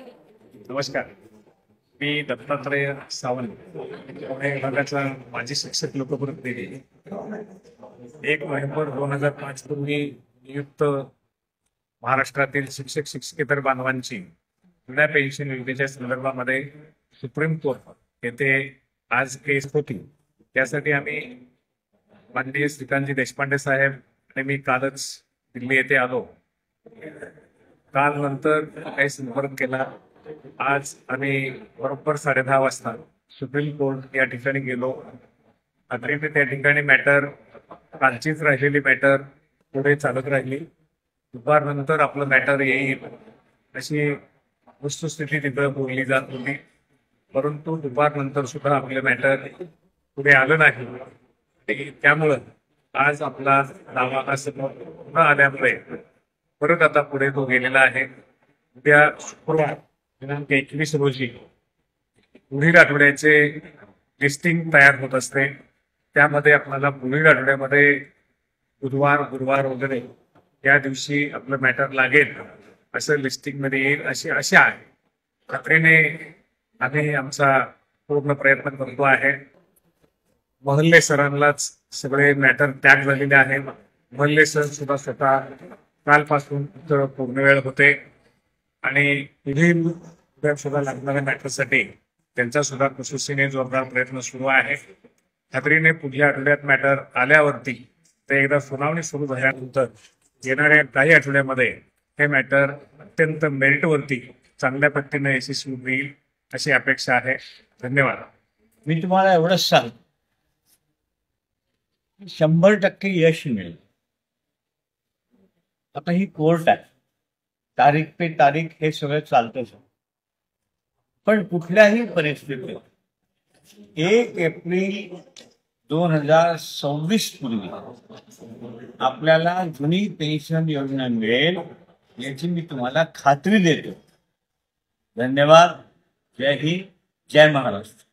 नमस्कार. मी दत्तात्रय सावंत, पुणे विभागाचा माजी शिक्षक लोकप्रतिनिधी. 1 नोव्हेंबर 2005 पूर्वी नियुक्त महाराष्ट्रातील शिक्षक शिक्षकेतर बांधवांची जुन्या पेन्शन योजनेच्या संदर्भामध्ये सुप्रीम कोर्ट येथे आज केस होती. त्यासाठी आम्ही माननीय श्रीकांतजी देशपांडे साहेब आणि मी कालच दिल्ली येथे आलो. काल नंतर काही संपर्क केला. आज आम्ही बरोबर 10:30 वाजता सुप्रीम कोर्ट या ठिकाणी गेलो. खात्रीने त्या ठिकाणी मॅटर कालचीच राहिलेली मॅटर पुढे चालत राहिली. दुपारनंतर आपलं मॅटर येईल अशी वस्तुस्थिती तिथं बोलली जात होती, परंतु दुपारनंतर सुद्धा आपलं मॅटर पुढे आलं नाही. त्यामुळं आज आपला दावा न आल्यामुळे परत आता पुढे तो गेलेला आहे. उद्या शुक्रवार दिनांक 21 रोजी पुढील आठवड्याचे लिस्टिंग तयार होत असते. त्यामध्ये आपल्याला पुढील आठवड्यामध्ये बुधवार गुरुवार वगैरे या दिवशी आपलं मॅटर लागेल असं लिस्टिंग मध्ये येईल अशी आशा आहे. खात्रीने आम्ही आमचा पूर्ण प्रयत्न करतो आहे. महल्ले सरांनाच सगळे मॅटर टॅग झालेले आहे. महल्ले सर सुद्धा स्वतः कालपासून पूर्ण वेळ होते आणि पुढील सुद्धा लागणाऱ्या मॅटरसाठी त्यांचा सुद्धा कसोशीने जोरदार प्रयत्न सुरू आहे. खात्रीने पुढल्या आठवड्यात मॅटर आल्यावरती ते एकदा सुनावणी सुरू झाल्यानंतर येणाऱ्या काही आठवड्यामध्ये हे मॅटर अत्यंत मेरिटवरती चांगल्या पद्धतीने यशस्वी होईल अशी अपेक्षा आहे. धन्यवाद. मी तुम्हाला एवढंच सांग, 100% यश मिळेल. आता ही कोर्ट आहे, तारीख पे तारीख हे सगळं चालतंच. पण कुठल्याही परिस्थितीत 1 एप्रिल 2026 पूर्वी आपल्याला जुनी पेन्शन योजना मिळेल याची मी तुम्हाला खात्री देतो. धन्यवाद. जय हिंद, जय महाराष्ट्र.